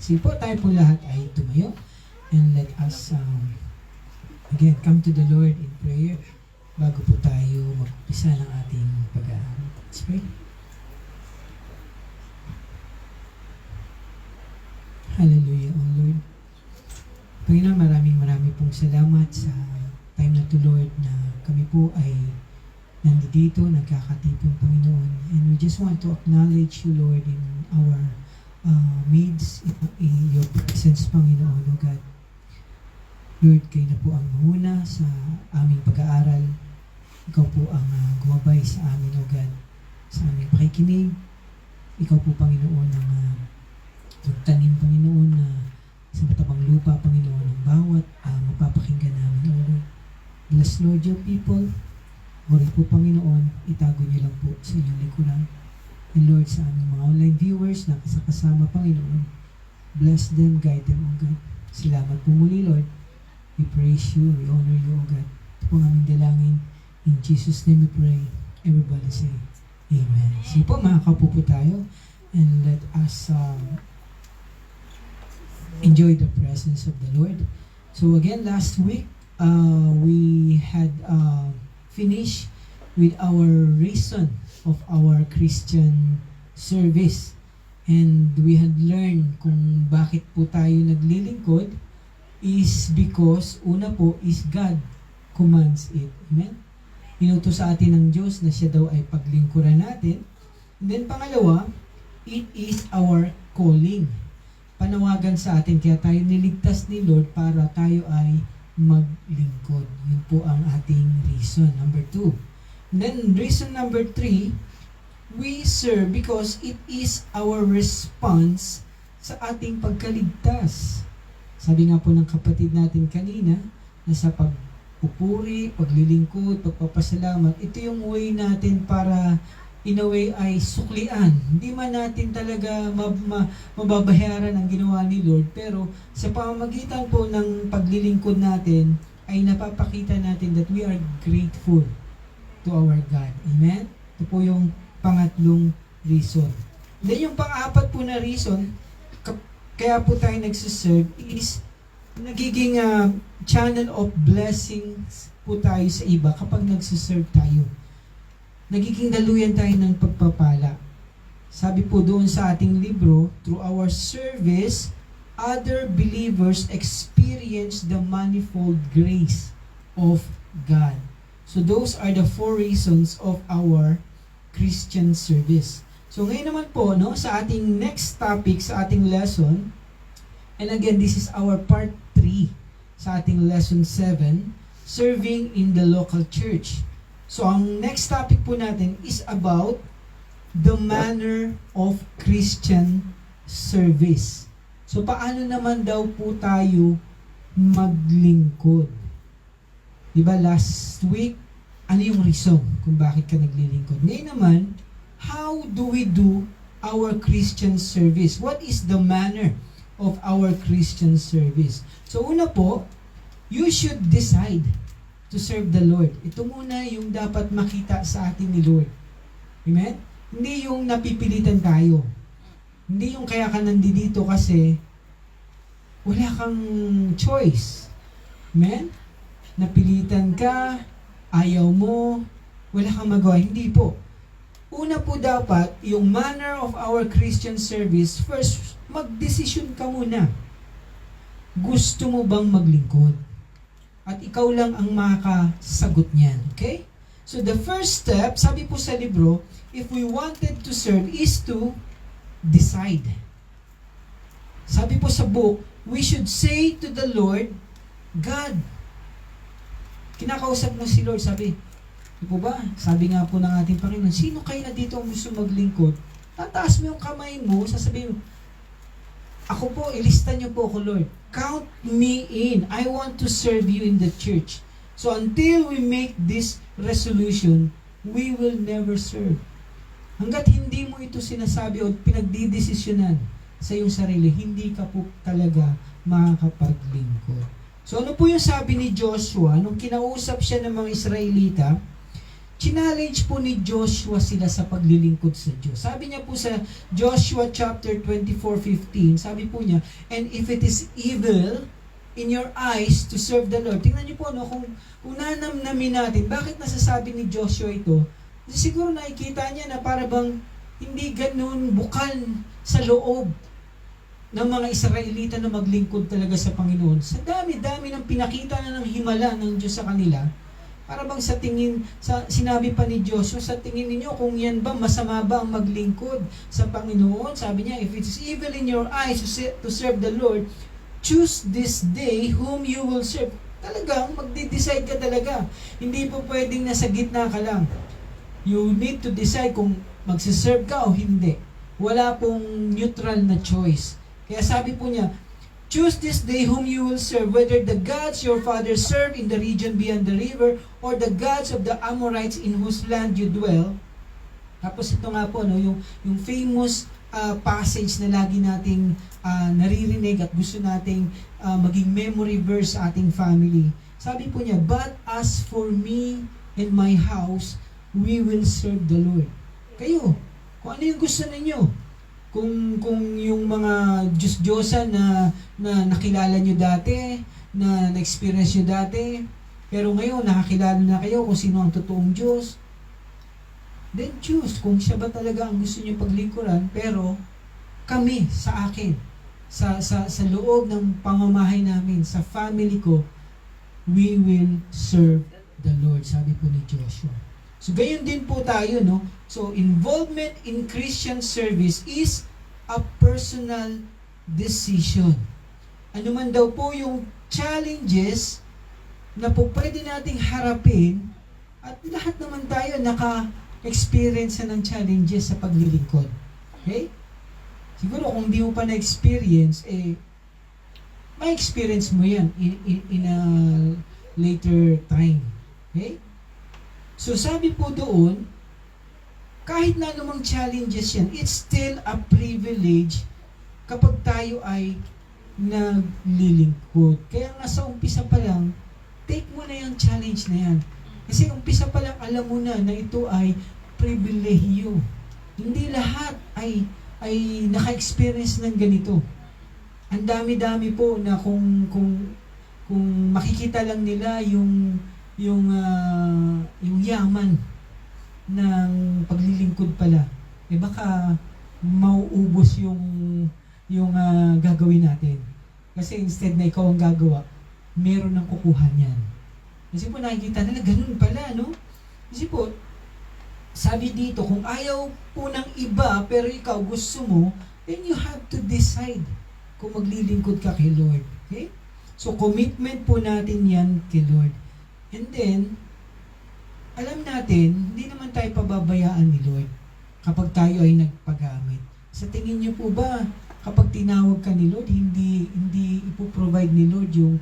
Sige po, tayo po lahat ay tumayo. And let us, again, come to the Lord in prayer bago po tayo mag-umpisa ng ating pag-aaral. Let's pray. Hallelujah, O Lord. Panginoon, maraming pong salamat sa time na to, Lord, na kami po ay nandito, nagkakatipon, Panginoon. And we just want to acknowledge you, Lord, in our needs, in your presence, Panginoon, O God. Lord, kayo na po ang mahuna sa aming pag-aaral. Ikaw po ang gumabay sa amin, O God, sa aming pakikinig. Ikaw po, Panginoon, ang magtanim, Panginoon, na sa matabang lupa, Panginoon, ang bawat mapapakinggan namin, O Lord. Bless, Lord, your people. Ori po, Panginoon, itago niyo lang po sa inyong likuran. And Lord, sa aming mga online viewers na kasama, Panginoon, bless them, guide them, O God. Salamat po muli, Lord. We praise you, we honor you, O God. Ito po ang aming dalangin. In Jesus' name we pray. Everybody say, Amen. Sige po, makakapo po tayo. And let us enjoy the presence of the Lord. So again, last week, we had finished with our reason of our Christian service. And we had learned kung bakit po tayo naglilingkod is because, una po, is God commands it. Amen? Inutos sa atin ng Diyos na siya daw ay paglingkuran natin. And then pangalawa, it is our calling. Panawagan sa atin, kaya tayo niligtas ni Lord para tayo ay maglingkod. Yun po ang ating reason. Number 2. And then reason number 3, we serve because it is our response sa ating pagkaligtas. Sabi nga po ng kapatid natin kanina, na sa pagpupuri, paglilingkod, pagpapasalamat, ito yung way natin para in a way ay suklian. Hindi man natin talaga mababayaran ang ginawa ni Lord, pero sa pamamagitan po ng paglilingkod natin, ay napapakita natin that we are grateful to our God. Amen? Ito po yung pangatlong reason. Then yung pang-apat po na reason, kaya po tayo nagsiserve is nagiging channel of blessings po tayo sa iba kapag nagsiserve tayo. Nagiging daluyan tayo ng pagpapala. Sabi po doon sa ating libro, through our service, other believers experience the manifold grace of God. So those are the 4 reasons of our Christian service. So ngayon naman po, no, sa ating next topic, sa ating lesson, and again, this is our part 3 sa ating lesson 7, serving in the local church. So ang next topic po natin is about the manner of Christian service. So paano naman daw po tayo maglingkod? Diba last week, ano yung reason kung bakit ka naglilingkod? Ngayon naman, how do we do our Christian service? What is the manner of our Christian service? So una po, you should decide to serve the Lord. Ito muna yung dapat makita sa atin ni Lord. Amen? Hindi yung napipilitan tayo. Hindi yung kaya ka nandito kasi wala kang choice. Amen? Napilitan ka, ayaw mo, wala kang magawa. Hindi po. Una po dapat, yung manner of our Christian service, first, mag-desisyon ka muna. Gusto mo bang maglingkod? At ikaw lang ang makakasagot niyan. Okay? So the first step, sabi po sa libro, if we wanted to serve, is to decide. Sabi po sa book, we should say to the Lord, God, kinakausap mo si Lord, sabi, di po ba? Sabi nga po ng ating Panginoon, sino kayo na dito ang gusto maglingkod? Tataas mo yung kamay mo, sasabihin mo, ako po, ilista niyo po ako, Lord. Count me in. I want to serve you in the church. So until we make this resolution, we will never serve. Hanggat hindi mo ito sinasabi o pinagdidesisyonan sa iyong sarili, hindi ka po talaga makakapaglingkod. So ano po yung sabi ni Joshua nung kinausap siya ng mga Israelita? challenge po ni Joshua sila sa paglilingkod sa Diyos. Sabi niya po sa Joshua chapter 24:15, sabi po niya, and if it is evil in your eyes to serve the Lord. Tingnan niyo po, no, kung nanamnamin natin, bakit nasasabi ni Joshua ito? Kasi siguro nakikita niya na para bang hindi ganun bukal sa loob ng mga Israelita na maglingkod talaga sa Panginoon. Sa dami-dami ng pinakita na ng himala ng Diyos sa kanila, para bang sinabi pa ni Joshua, sa tingin ninyo kung yan ba, masama ba ang maglingkod sa Panginoon? Sabi niya, if it is evil in your eyes to serve the Lord, choose this day whom you will serve. Talagang magde-decide ka talaga. Hindi po pwedeng nasa gitna ka lang. You need to decide kung magsiserve ka o hindi. Wala pong neutral na choice. Kaya sabi po niya, choose this day whom you will serve, whether the gods your fathers served in the region beyond the river, or the gods of the Amorites in whose land you dwell. Tapos ito nga po, no, yung famous passage na lagi nating naririnig at gusto nating maging memory verse sa ating family. Sabi po niya, but as for me and my house, we will serve the Lord. Kayo, kung ano yung gusto ninyo. Kung yung mga Diyos-Diyosan na nakilala nyo dati, na na-experience nyo dati, pero ngayon nakakilala na kayo kung sino ang totoong Diyos, then choose kung siya ba talaga ang gusto nyo paglingkuran. Pero kami, sa akin, sa loob ng pamamahay namin, sa family ko, we will serve the Lord, sabi po ni Joshua. So, gayon din po tayo, no? So, involvement in Christian service is a personal decision. Ano man daw po yung challenges na po pwede nating harapin, at lahat naman tayo naka-experience ng challenges sa paglilingkod. Okay? Siguro kung di mo pa na-experience, ma-experience mo yan in a later time. Okay? So sabi po doon, kahit na anumang challenges yan, it's still a privilege kapag tayo ay naglilingkod. Kaya nga sa umpisa pa lang, take mo na yung challenge na yan. Kasi umpisa pa lang, alam mo na ito ay pribilehiyo. Hindi lahat ay naka-experience ng ganito. Ang dami-dami po na kung makikita lang nila yung yaman ng paglilingkod pala, baka mauubos yung gagawin natin. Kasi instead na ikaw ang gagawa, meron ng kukuha niyan. Kasi po nakikita nila, ganun pala, no? Kasi po, sabi dito, kung ayaw po ng iba, pero ikaw gusto mo, then you have to decide kung maglilingkod ka kay Lord. Okay? So, commitment po natin yan kay Lord. And then, alam natin, hindi naman tayo pababayaan ni Lord kapag tayo ay nagpagamit. Sa tingin niyo po ba, kapag tinawag ka ni Lord, hindi ipoprovide ni Lord yung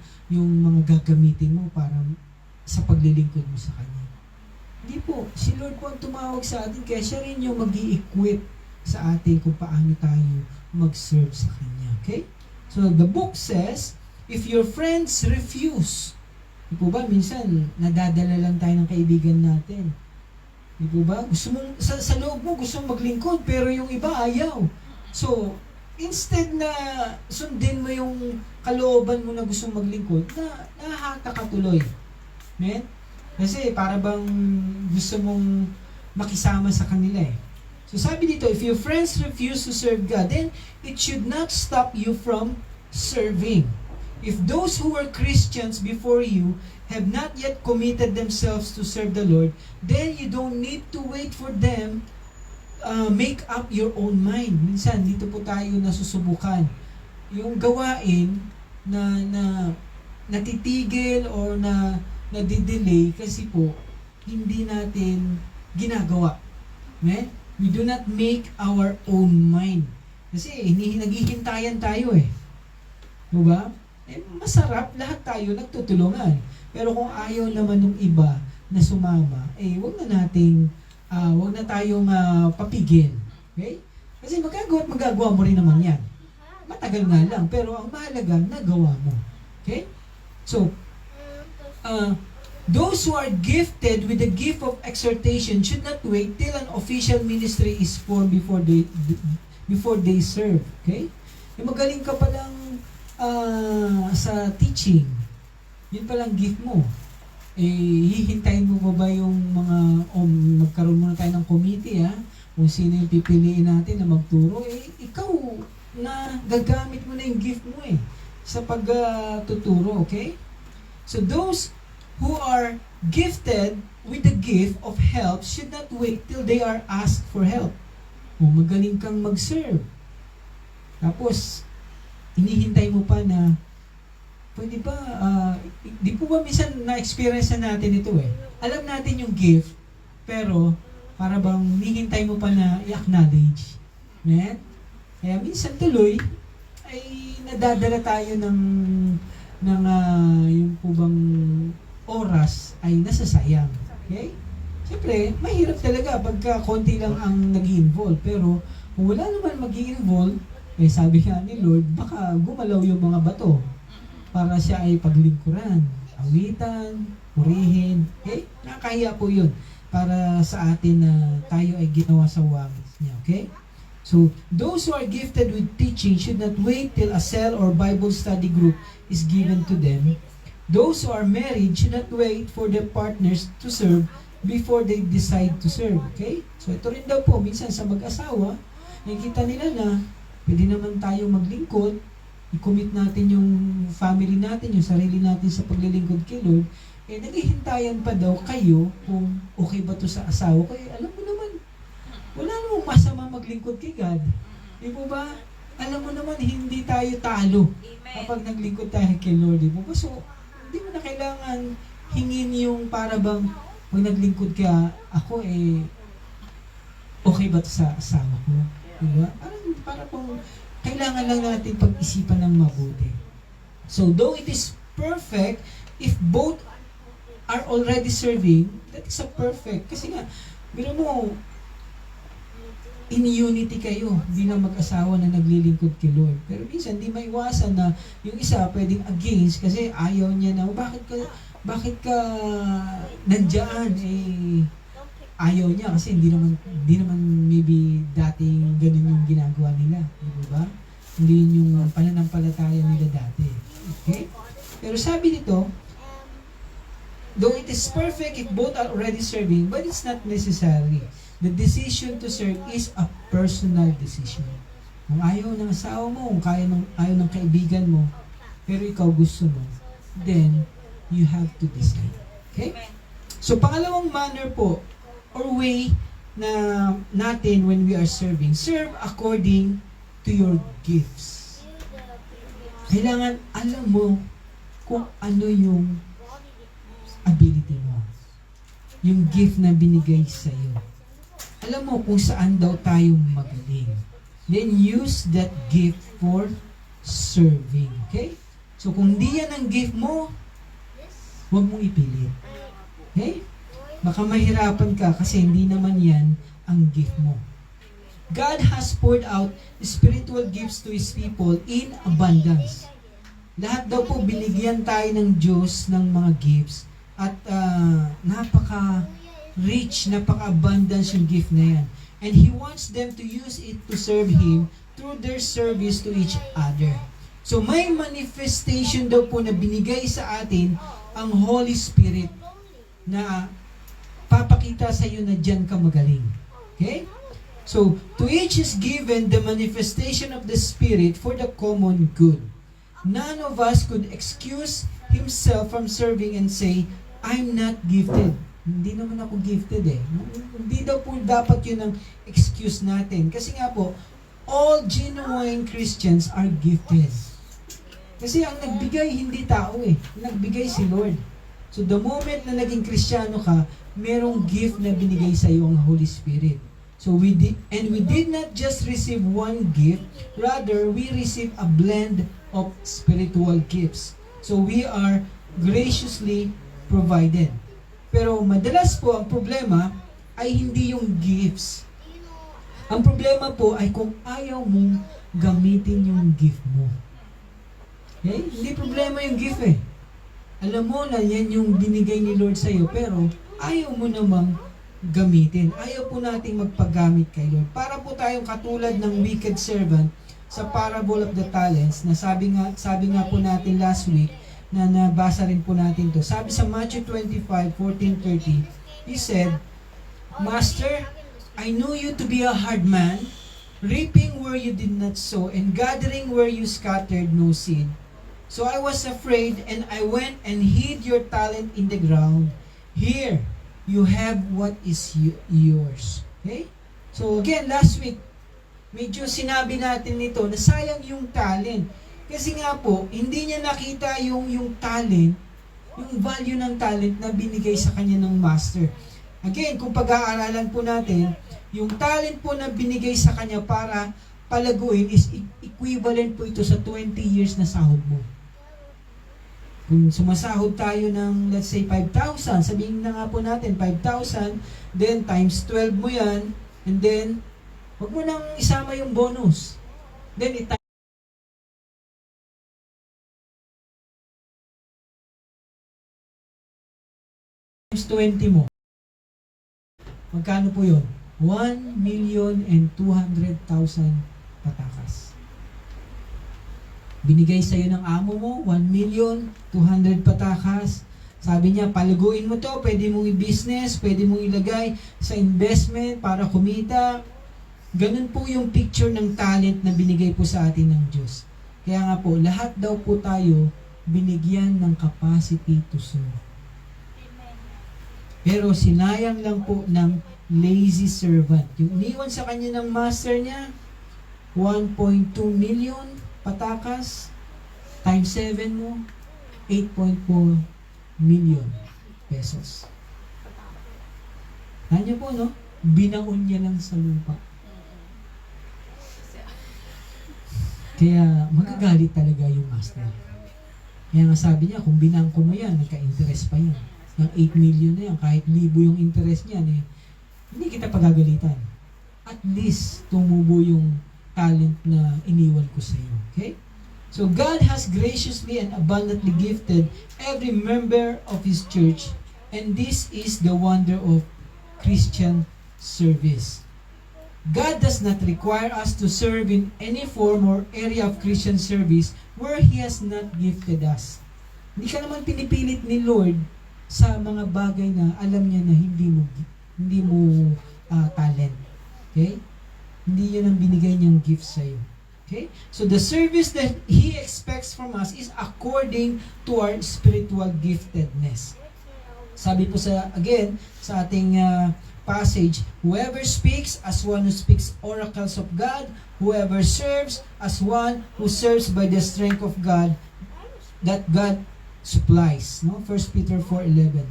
mga gagamitin mo para sa paglilingkod mo sa Kanya? Hindi po. Si Lord po ang tumawag sa atin, kaya siya rin yung mag-i-equip sa atin kung paano tayo mag-serve sa Kanya. Okay? So, the book says, if your friends refuse, di po ba, minsan, nadadala lang tayo ng kaibigan natin. Di po ba? Gusto mong, sa loob mo, gusto mong maglingkod, pero yung iba ayaw. So, instead na sundin mo yung kalooban mo na gusto mong maglingkod, nahahata ka tuloy. Amen? Kasi para bang gusto mong makisama sa kanila eh. So sabi dito, if your friends refuse to serve God, then it should not stop you from serving. If those who were Christians before you have not yet committed themselves to serve the Lord, then you don't need to wait for them. Make up your own mind. Minsan, dito po tayo nasusubukan. Yung gawain na natitigil or nadidelay kasi po, hindi natin ginagawa. Amen? We do not make our own mind. Kasi naghihintayan tayo eh. Diba? Masarap, lahat tayo nagtutulungan. Pero kung ayaw naman ng iba na sumama, wag na tayong papigil. Okay? Kasi magagawa mo rin naman yan. Matagal nga lang, pero ang mahalaga, nagawa mo. Okay? So, Those who are gifted with the gift of exhortation should not wait till an official ministry is formed before they serve. Okay? Yung magaling ka palang sa teaching, yun palang gift mo. Hihintayin mo ba yung mga, magkaroon muna tayo ng committee, kung sino yung pipiliin natin na magturo, ikaw na gagamit mo na yung gift mo sa pagtuturo, okay? So those who are gifted with the gift of help should not wait till they are asked for help. Kung magaling kang mag-serve, tapos inihintay mo pa na pwede ba, di po ba minsan na-experience na natin ito Alam natin yung gift, pero para bang hihintay mo pa na i-acknowledge. Amen? Kaya minsan tuloy, ay nadadala tayo ng yung po bang oras ay nasasayang. Okay? Siyempre, mahirap talaga pagka konti lang ang nag-involve. Pero kung wala naman mag-involve, sabi nga ni Lord, baka gumalaw yung mga bato para siya ay paglingkuran, awitan, purihin. Okay? Nakakahiya po yun para sa atin na tayo ay ginawa sa wangis niya. Okay? So, those who are gifted with teaching should not wait till a cell or Bible study group is given to them. Those who are married should not wait for their partners to serve before they decide to serve. Okay? So, ito rin daw po, minsan sa mag-asawa, nakikita nila na pwede naman tayo maglingkod, i-commit natin yung family natin, yung sarili natin sa paglilingkod kay Lord, naghihintayan pa daw kayo kung okay ba to sa asawa ko. Alam mo naman, wala namang masama maglingkod kay God. Di po ba? Alam mo naman, hindi tayo talo kapag naglingkod tayo kay Lord. Di po ba? So, hindi mo na kailangan hingin yung para bang pag naglingkod ka, ako okay ba to sa asawa ko? Diba? Para pong kailangan lang natin pag-isipan ng mabuti. So, though it is perfect, if both are already serving, that is a perfect. Kasi nga, biro mo, in unity kayo bilang mag-asawa na naglilingkod kay Lord. Pero minsan, di maiwasan na yung isa pwedeng against kasi ayaw niya na, bakit ka nandiyan? Ayaw niya kasi hindi naman maybe dating ganun yung ginagawa nila, di ba? Hindi yun yung pananampalataya nila dati. Okay? Pero sabi nito, though it is perfect if both are already serving, but it's not necessary. The decision to serve is a personal decision. Kung ayaw ng asawa mo, kung ayaw ng kaibigan mo, pero ikaw gusto mo, then you have to decide. Okay? So, pangalawang manner po, or way na natin when we are serving. Serve according to your gifts. Kailangan alam mo kung ano yung ability mo. Yung gift na binigay sa'yo. Alam mo kung saan daw tayo magaling. Then use that gift for serving. Okay? So kung di yan ang gift mo, huwag mong ipilit. Okay? Baka mahirapan ka kasi hindi naman yan ang gift mo. God has poured out spiritual gifts to His people in abundance. Lahat daw po binigyan tayo ng Diyos ng mga gifts at napaka-rich, napaka-abundance yung gift na yan. And He wants them to use it to serve Him through their service to each other. So may manifestation daw po na binigay sa atin ang Holy Spirit na papakita sa iyo na diyan ka magaling. Okay? So, to each is given the manifestation of the Spirit for the common good. None of us could excuse himself from serving and say, I'm not gifted. Hindi naman ako gifted Hindi daw po dapat yun ang excuse natin. Kasi nga po, all genuine Christians are gifted. Kasi ang nagbigay hindi tao Nagbigay si Lord. So the moment na naging Kristiyano ka, merong gift na binigay sa iyo ang Holy Spirit. So we did not just receive one gift, rather we receive a blend of spiritual gifts. So we are graciously provided. Pero madalas po ang problema ay hindi yung gifts. Ang problema po ay kung ayaw mong gamitin yung gift mo. Okay? Hindi problema yung gift Alam mo na yan yung binigay ni Lord sa'yo, pero ayaw mo namang gamitin. Ayaw po nating magpagamit kay Lord. Para po tayong katulad ng wicked servant sa parable of the talents, na sabi nga po natin last week, na nabasa rin po natin to. Sabi sa Matthew 25:14-30, he said, Master, I knew you to be a hard man, reaping where you did not sow, and gathering where you scattered no seed. So I was afraid, and I went and hid your talent in the ground. Here, you have what is yours. Okay? So again, last week, medyo sinabi natin nito na sayang yung talent. Kasi nga po, hindi niya nakita yung talent, yung value ng talent na binigay sa kanya ng master. Again, kung pag-aaralan po natin, yung talent po na binigay sa kanya para palaguin is equivalent po ito sa 20 years na sahod mo. Kung sumasahod tayo ng, let's say, 5,000, sabihin na nga po natin, 5,000, then times 12 mo yan, and then, huwag mo nang isama yung bonus. Then, times 20 mo. Magkano po yun? 1,200,000 patakas. Binigay sa'yo ng amo mo, 1,200,000 patakas. Sabi niya, palaguin mo to, pwede mong i-business, pwede mong ilagay sa investment para kumita. Ganun po yung picture ng talent na binigay po sa atin ng Diyos. Kaya nga po, lahat daw po tayo binigyan ng capacity to serve. Pero sinayang lang po ng lazy servant. Yung iniwan sa kanya ng master niya, 1.2 million patakas, times 7 mo, 8.4 million pesos. Tanya po, no? Binaon niya lang sa lupa. Kaya magagalit talaga yung master. Kaya nga sabi niya, kung binangko mo yan, nagka-interest pa yan. Yung 8 million na yan, kahit libo yung interest niyan, hindi kita pagagalitan. At least, tumubo yung talent na iniwan ko sa iyo. Okay? So, God has graciously and abundantly gifted every member of His church, and this is the wonder of Christian service. God does not require us to serve in any form or area of Christian service where He has not gifted us. Hindi ka naman pinipilit ni Lord sa mga bagay na alam niya na hindi mo talent. Okay? Hindi yun ang binigay niyang gift sa iyo. Okay? So the service that He expects from us is according to our spiritual giftedness. Sabi po sa ating passage, whoever speaks as one who speaks oracles of God, whoever serves as one who serves by the strength of God, that God supplies. No? 1 Peter 4:11.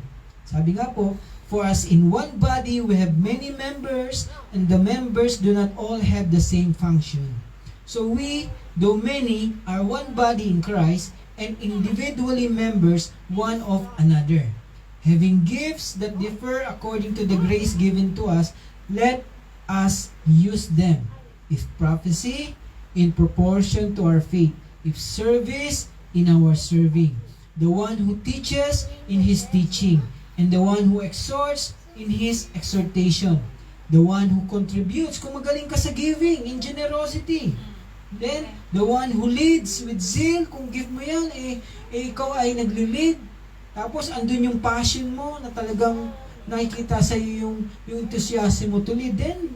Sabi nga po, for as in one body we have many members, and the members do not all have the same function. So we, though many, are one body in Christ, and individually members one of another. Having gifts that differ according to the grace given to us, let us use them. If prophecy, in proportion to our faith. If service, in our serving. The one who teaches, in his teaching. And the one who exhorts, in his exhortation. The one who contributes, kung magaling ka sa giving, in generosity. Then, the one who leads with zeal, kung give mo yan, ikaw ay nagli-lead. Tapos, andun yung passion mo na talagang nakikita sa iyo yung enthusiasm mo to lead. Then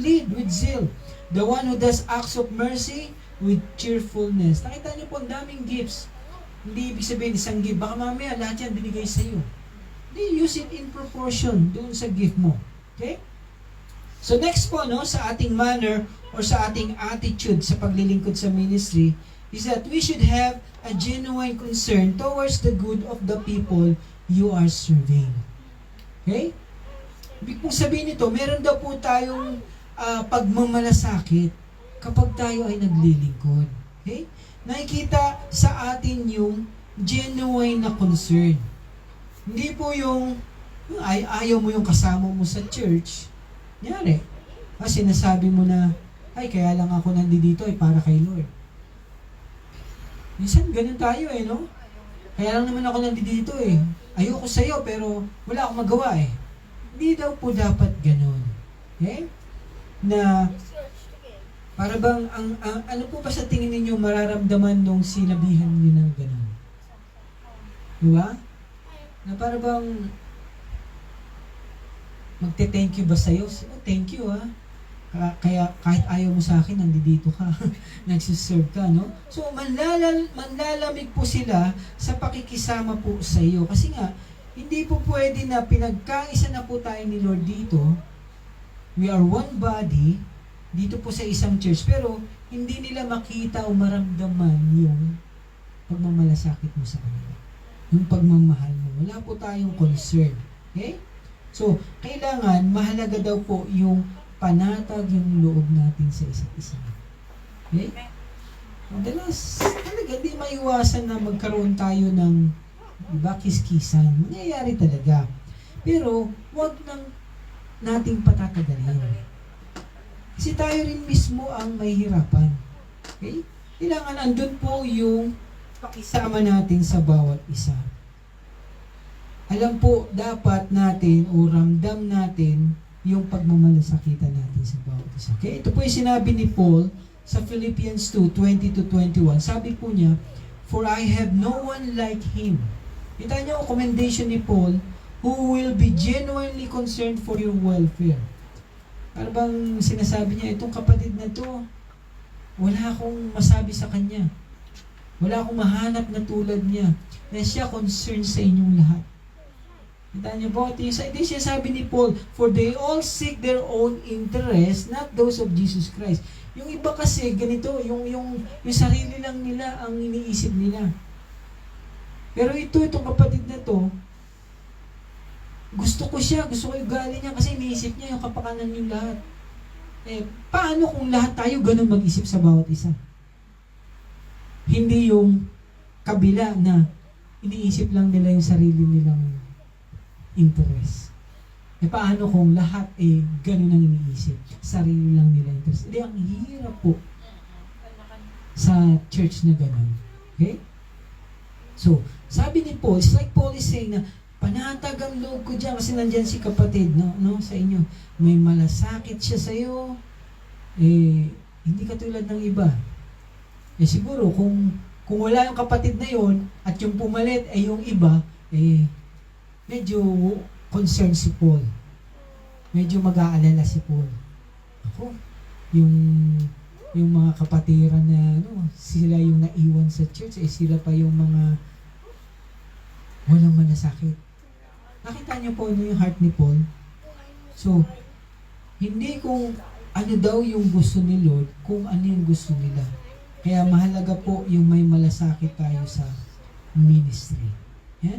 lead with zeal. The one who does acts of mercy with cheerfulness. Nakita niyo po, ang daming gifts. Hindi ibig sabihin isang gift. Baka mamaya lahat yan binigay sa iyo. Use it in proportion doon sa gift mo. Okay? So next po, no, sa ating manner or sa ating attitude sa paglilingkod sa ministry is that we should have a genuine concern towards the good of the people you are serving. Okay? Ibig pong sabihin nito, meron daw po tayong pagmamalasakit kapag tayo ay naglilingkod. Okay? Nakikita sa atin yung genuine na concern. Hindi po yung ayaw mo yung kasama mo sa church. Nyari. Sinasabi mo na, ay, kaya lang ako nandito ay para kay Lord. Minsan, ganun tayo no? Kaya lang naman ako nandito eh. Ayoko sa'yo pero wala akong magawa eh. Hindi daw po dapat ganun. Okay? Na para bang, ano po ba sa tingin ninyo mararamdaman nung sinabihan niyo ng ganun? Diba? Na para bang magte-thank you ba sa'yo? Oh, thank you ha. Kaya kahit ayaw mo sa akin, nandito ka. Nagsiserve ka, no? So, manlalamig po sila sa pakikisama po sa iyo. Kasi nga, hindi po pwede na pinagkaisa na po tayo ni Lord dito. We are one body dito po sa isang church. Pero, hindi nila makita o maramdaman yung pagmamalasakit mo sa kanila. Yung pagmamahal mo. Wala po tayong concern. Okay? So, kailangan, mahalaga daw po yung panatag yung loob natin sa isa't isa. Okay? Madalas, talaga, di maiwasan na magkaroon tayo ng kiskisan. Mangyayari talaga. Pero, wag nang nating patatagalin. Kasi tayo rin mismo ang may hirapan. Okay? Kailangan andun po yung pakisama natin sa bawat isa. Alam po, dapat natin o ramdam natin yung pagmamalasakitan natin sa bawat isa. Okay? Ito po yung sinabi ni Paul sa Philippians 2:20-21. Sabi po niya, "For I have no one like him." Kita niyo, commendation ni Paul, "who will be genuinely concerned for your welfare." Para bang sinasabi niya, itong kapatid na to, wala akong masabi sa kanya. Wala akong mahanap na tulad niya. Na siya concerned sa inyong lahat. Kita niyo po, ito siya sabi ni Paul, "For they all seek their own interest, not those of Jesus Christ." Yung iba kasi, ganito, yung sarili lang nila ang iniisip nila. Pero itong kapatid na to, gusto ko yung galing niya kasi iniisip niya yung kapakanan yung lahat. Paano kung lahat tayo ganun mag-isip sa bawat isa? Hindi yung kabila na iniisip lang nila yung sarili nilang interest. Paano kung lahat ganun ang iniisip? Sarili lang nila interest. Hindi, ang hirap po sa church na ganun. Okay? So, sabi ni Paul, it's like Paul is saying na, panatag ang loob ko dyan kasi nandyan si kapatid, no, sa inyo. May malasakit siya sa iyo. Hindi katulad ng iba. Siguro, kung wala yung kapatid na yon at yung pumalit ay yung iba, medyo concerned si Paul. Medyo mag-aalala si Paul. Ako, yung mga kapatiran na sila yung naiwan sa church, sila pa yung mga walang malasakit. Nakita niyo po yung heart ni Paul? So, hindi kung ano daw yung gusto ni Lord, kung ano yung gusto nila. Kaya mahalaga po yung may malasakit tayo sa ministry. Yeah?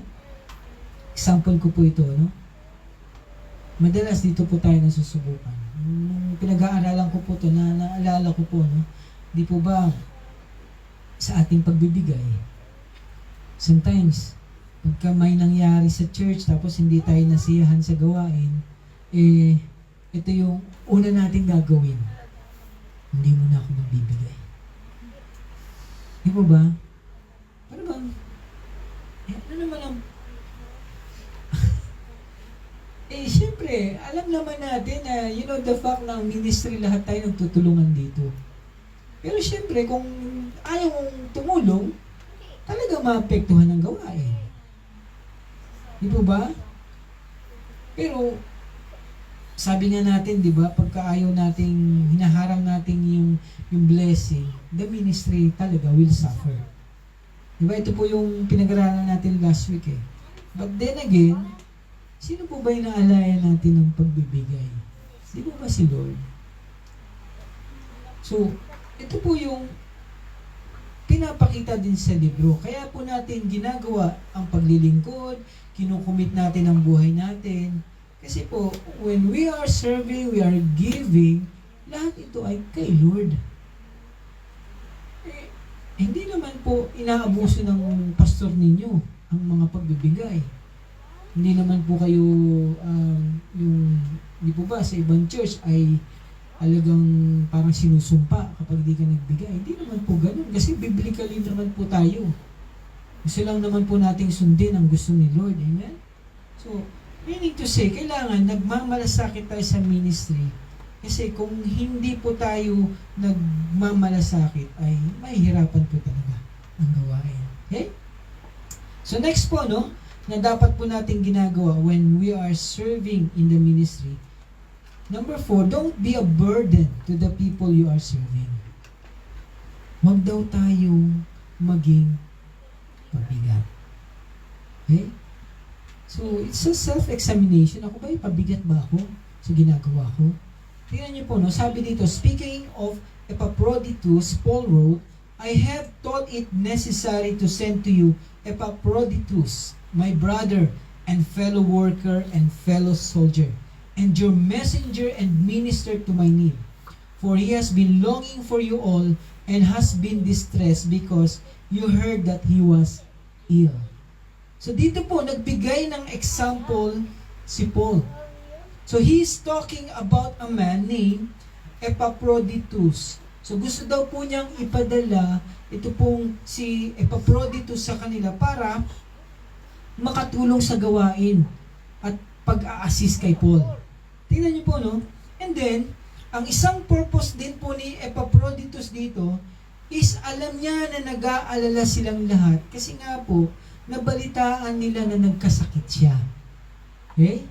Example ko po ito, no? Madalas dito po tayo nasusubukan. Nung pinag-aaralan ko po ito, naalala ko po, no? Di po ba sa ating pagbibigay, sometimes, pagka may nangyari sa church, tapos hindi tayo nasiyahan sa gawain, ito yung una nating gagawin. Hindi mo na ako magbibigay. Di po ba? Ano bang, ano naman ang siyempre, alam naman natin na, the fact na ang ministry lahat tayo nagtutulungan dito. Pero siyempre, kung ayaw mong tumulong, talaga maapektuhan ang gawain. Di po ba? Pero, sabi nga natin, di ba, pagka ayaw nating, hinaharang natin yung blessing, the ministry talaga will suffer. Di ba, ito po yung pinag-aralan natin last week But then again, sino po ba yung naalaya natin ng pagbibigay? Di ba si Lord? So, ito po yung pinapakita din sa libro. Kaya po natin ginagawa ang paglilingkod, kinukumit natin ang buhay natin. Kasi po, when we are serving, we are giving, lahat ito ay kay Lord. Hindi naman po inaabuso ng pastor ninyo ang mga pagbibigay. Hindi naman po kayo, di po ba, sa ibang church ay talagang parang sinusumpa kapag di ka nagbigay. Hindi naman po ganun. Kasi biblically naman po tayo. Gusto lang naman po nating sundin ang gusto ni Lord. Amen? So, meaning to say, kailangan nagmamalasakit tayo sa ministry. Kasi kung hindi po tayo nagmamalasakit, ay mahihirapan po talaga ang gawain. Okay? So next po, no, na dapat po nating ginagawa when we are serving in the ministry. Number 4, don't be a burden to the people you are serving. Huwag daw tayong maging pabigat. Okay? So, it's a self-examination. Ako ba, pabigat ba ako sa ginagawa ko? Tingnan niyo po, no? Sabi dito, speaking of Epaphroditus, Paul wrote, I have thought it necessary to send to you Epaphroditus, my brother and fellow worker and fellow soldier, and your messenger and minister to my need. For he has been longing for you all and has been distressed because you heard that he was ill. So dito po, nagbigay ng example si Paul. So he's talking about a man named Epaphroditus. So gusto daw po niyang ipadala ito pong si Epaphroditus sa kanila para makatulong sa gawain at pag-a-assist kay Paul. Tingnan niyo po, no? And then, ang isang purpose din po ni Epaphroditus dito is alam niya na nag-aalala silang lahat kasi nga po, nabalitaan nila na nagkasakit siya. Okay?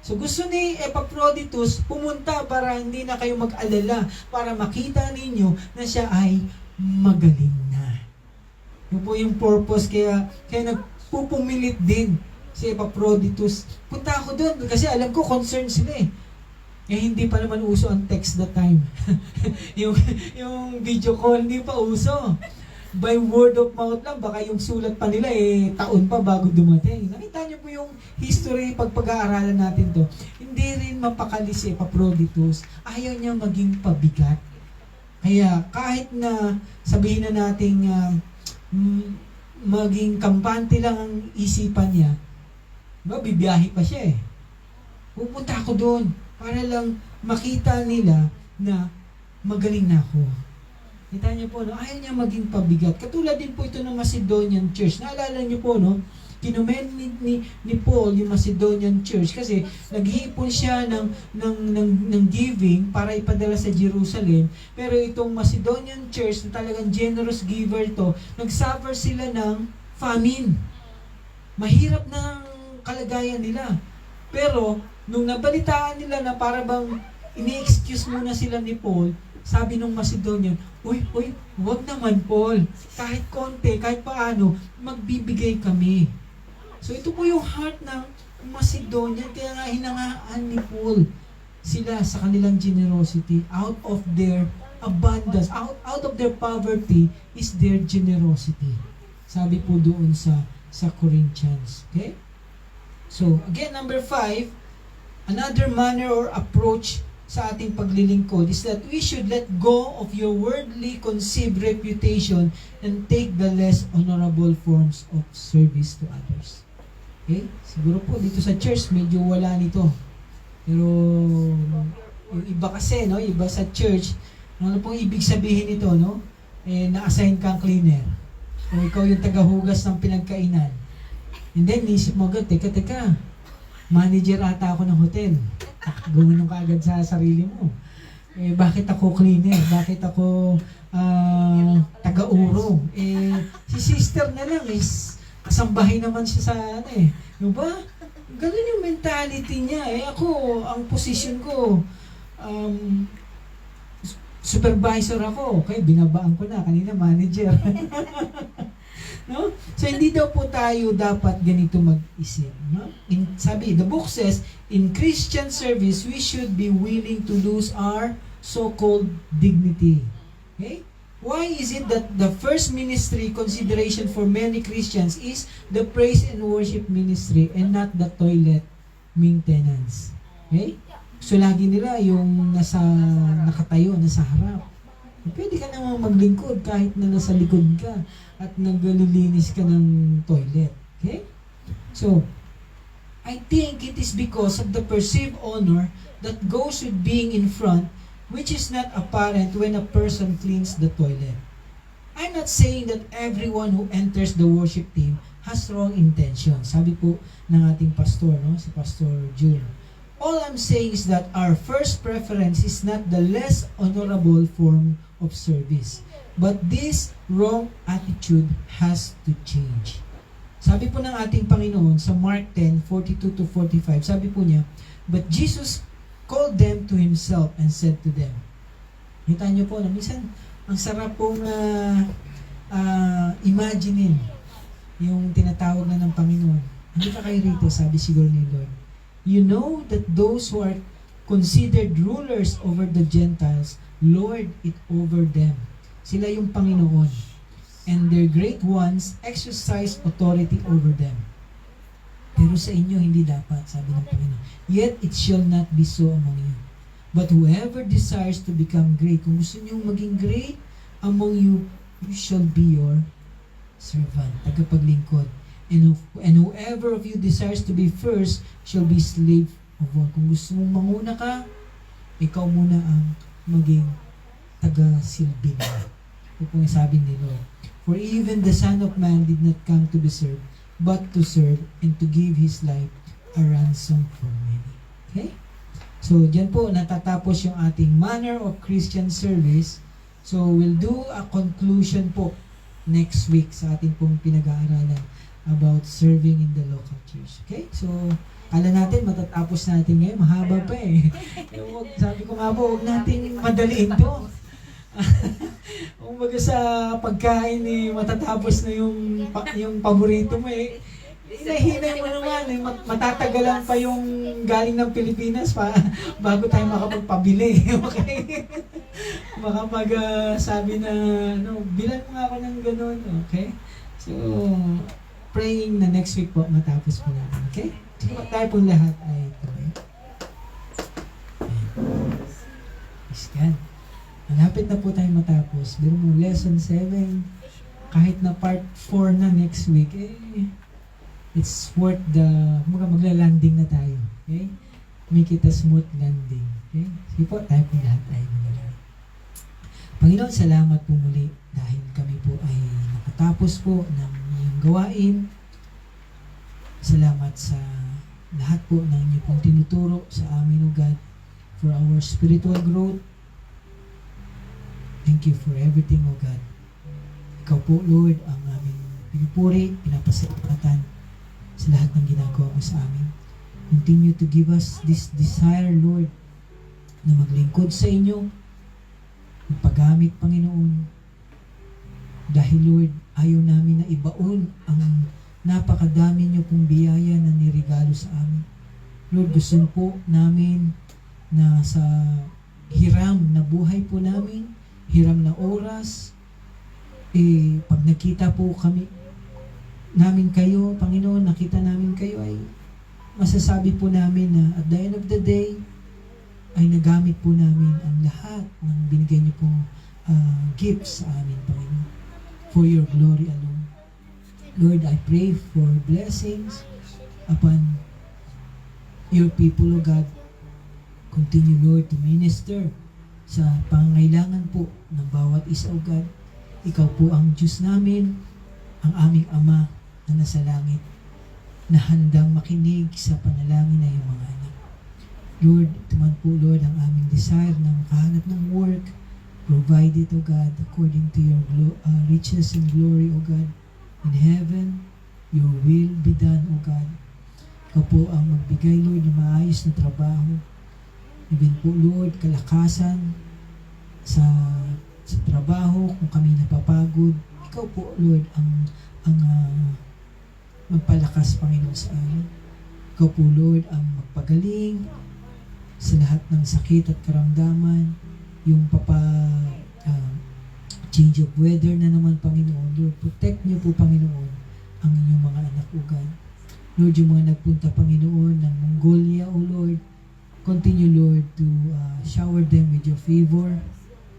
So gusto ni Epaphroditus pumunta para hindi na kayo mag-alala, para makita ninyo na siya ay magaling na. Yun po yung purpose, kaya nagpupumilit din si Epaphroditus. Punta ako doon kasi alam ko concerned sila eh. Eh hindi pa naman uso ang text that time. yung video call hindi pa uso. By word of mouth lang, baka yung sulat pa nila taon pa bago dumating. Nakita niyo po yung history pag pag-aaralan natin to. Hindi rin mapakali si Epaphroditus. Ayaw niya maging pabigat. Kaya kahit na sabihin na nating maging kampante lang ang isipan niya, bibiyahe pa siya eh. Pupunta ako doon para lang makita nila na magaling na ako. Kita niyo po, no? Ayaw niya maging pabigat. Katulad din po ito ng Macedonian Church. Naalala niyo po, no? Kinomen ni Paul yung Macedonian Church kasi nag-iipon siya ng giving para ipadala sa Jerusalem. Pero itong Macedonian Church na talagang generous giver to, nag-suffer sila ng famine. Mahirap na kalagayan nila. Pero, nung nabalitaan nila na para bang ini-excuse muna sila ni Paul, sabi nung Macedonian, uy, wag naman Paul, kahit konti, kahit paano, magbibigay kami. So ito po yung heart ng Macedonian, kaya nga hinangaan ni Paul sila sa kanilang generosity. Out of their abundance, out of their poverty is their generosity. Sabi po doon sa Corinthians. Okay? So again, number 5, another manner or approach sa ating paglilingkod is that we should let go of your worldly conceived reputation and take the less honorable forms of service to others. Okay? Siguro po dito sa church medyo wala nito. Pero yung iba kasi, no, iba sa church, ano pong ibig sabihin nito, no? Na-assign kang cleaner. O ikaw yung tagahugas ng pinagkainan. And then, isip mo agad, teka, manager ata ako ng hotel. Gumanong ka agad sa sarili mo. Bakit ako cleaner? Bakit ako taga-uro? Si sister na lang kasambahay naman siya sa diba? Ganun yung mentality niya. Ako, ang position ko, supervisor ako. Okay, binabaan ko na. Kanina manager. No? So, hindi daw po tayo dapat ganito mag-isip. No? Sabi, the book says, in Christian service, we should be willing to lose our so-called dignity. Okay? Why is it that the first ministry consideration for many Christians is the praise and worship ministry and not the toilet maintenance? Okay? So, lagi nila yung nakatayo, nasa harap. Pwede ka naman maglingkod kahit na nasa likod ka at naglilinis ka ng toilet. Okay? So, I think it is because of the perceived honor that goes with being in front, which is not apparent when a person cleans the toilet. I'm not saying that everyone who enters the worship team has wrong intention. Sabi po ng ating pastor, no? Si Pastor June. All I'm saying is that our first preference is not the less honorable form of service. But this wrong attitude has to change. Sabi po ng ating Panginoon sa Mark 10:42-45, sabi po niya, but Jesus called them to Himself and said to them. Kita niyo po na minsan, ang sarap pong imaginein yung tinatawag na ng Panginoon. Hindi ka kayo rito, sabi siguro ni Lord. You know that those who are considered rulers over the Gentiles, lord it over them. Sila yung Panginoon. And their great ones exercise authority over them. Pero sa inyo, hindi dapat, sabi ng Panginoon. Yet it shall not be so among you. But whoever desires to become great, kung gusto niyong maging great among you, you shall be your servant, tagapaglingkod. And whoever of you desires to be first shall be slave of all. Kung gusto mong manguna ka, ikaw muna ang maging taga-silbi mo. Ito pong sabi ni Lord. For even the Son of Man did not come to be served, but to serve and to give His life a ransom for many. Okay? So, dyan po natatapos yung ating manner of Christian service. So, we'll do a conclusion po next week sa ating pong pinag-aaralan about serving in the local church. Okay? So, kala natin matatapos natin ngayon. Mahaba pa eh. Sabi ko nga po, huwag natin madaliin to. Kung baga sa pagkain eh, matatapos na yung paborito mo eh. Hinahinay mo naman eh. Matatagalan pa yung galing ng Pilipinas pa bago tayo makapagpabili. Okay? Baka sabi na, bilan mo nga ako ng ganun. Okay? So, praying na next week po matapos po natin. Okay? So, tayo pong lahat ay tuloy. Is God. Malapit na po tayo matapos. Pero mo, lesson 7, kahit na part 4 na next week, it's worth magla-landing na tayo. Okay? Make it a smooth landing. Okay? Sige po, tayo po lahat tayo maglalagay. Panginoon, salamat po muli dahil kami po ay nakatapos po ng iyong gawain. Salamat sa lahat po ng inyo pong tinuturo sa amin, O God, for our spiritual growth. Thank you for everything, O God. Ikaw po, Lord, ang aming pinupuri, pinapasalamatan sa lahat ng ginagawa mo sa amin. Continue to give us this desire, Lord, na maglingkod sa inyo, magpagamit, Panginoon. Dahil, Lord, ayaw namin na ibaon ang napakadami niyo pong biyaya na nirigalo sa amin. Lord, gusto po namin na sa hiram na buhay po namin, hiram na oras, pag nakita po namin kayo, Panginoon, nakita namin kayo, ay masasabi po namin na at the end of the day, ay nagamit po namin ang lahat ng binigay niyo pong gifts sa amin, Panginoon, for your glory alone. Lord, I pray for blessings upon your people, O God. Continue, Lord, to minister sa pangangailangan po ng bawat isa, O God. Ikaw po ang Diyos namin, ang aming Ama na nasa langit, na handang makinig sa panalangin ng iyong mga anak. Lord, ito man po, Lord, ang aming desire na makahanap ng work. Provide it, O God, according to your riches and glory, O God. In heaven, your will be done, O God. Ikaw po ang magbigay, Lord, ng maayos na trabaho. Even po, Lord, kalakasan sa trabaho, kung kami napapagod. Ikaw po, Lord, ang magpalakas, Panginoon, sa amin. Ikaw po, Lord, ang magpagaling sa lahat ng sakit at karamdaman. Yung change of weather na naman, Panginoon. Lord, protect niyo po, Panginoon, ang inyong mga anak, O God. Lord, yung mga nagpunta, Panginoon, ng Mongolia, O Lord, continue, Lord, to shower them with your favor.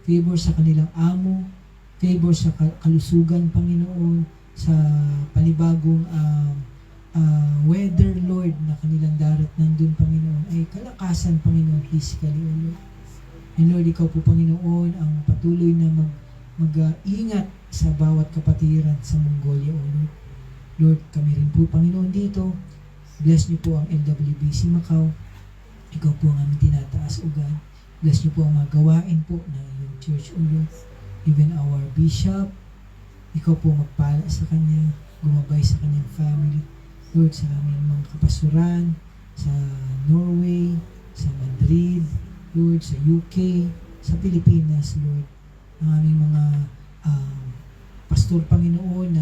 Favor sa kanilang amo. Favor sa kalusugan, Panginoon. Sa panibagong weather, Lord, na kanilang darat nandun, Panginoon. Ay kalakasan, Panginoon, physically, O Lord. And Lord, ikaw po, Panginoon, ang patuloy na mag-ingat sa bawat kapatiran sa Mongolia, O Lord. Lord, kami rin po, Panginoon, dito. Bless niyo po ang LWBC Macau. Ikaw po ang aming tinataas, O God. Bless niyo po ang mga gawain po ng iyong church, O Lord. Even our bishop, ikaw po magpala sa kanya, gumabay sa kanyang family. Lord, sa aming mga kapasuran, sa Norway, sa Madrid, Lord, sa UK, sa Pilipinas, Lord. Ang aming mga pastor, Panginoon,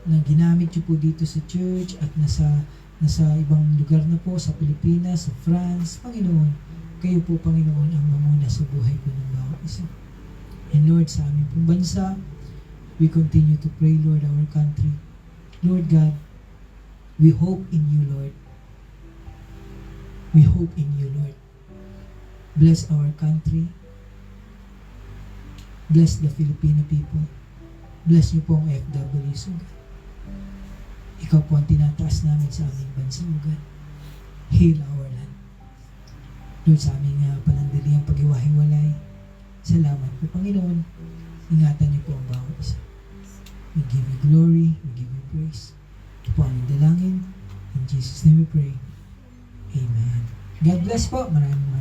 na ginamit niyo po dito sa church at nasa ibang lugar na po, sa Pilipinas, sa France, Panginoon, kayo po, Panginoon, ang mamuna sa buhay po ng bawat isa. And Lord, sa aming pong bansa, we continue to pray, Lord, our country. Lord God, we hope in you, Lord. We hope in you, Lord. Bless our country. Bless the Filipino people. Bless niyo po ang FWs, O God. Ikaw po ang tinataas namin sa aming bansa, O God. Heal our land. Lord, sa aming panandaliang pag-iwahiwalay, salamat po, Panginoon. Ingatan niyo po ang bawat isa. We give you glory, we give you praise. Ito po aming dalangin. In Jesus' name we pray. Amen. God bless po. Maraming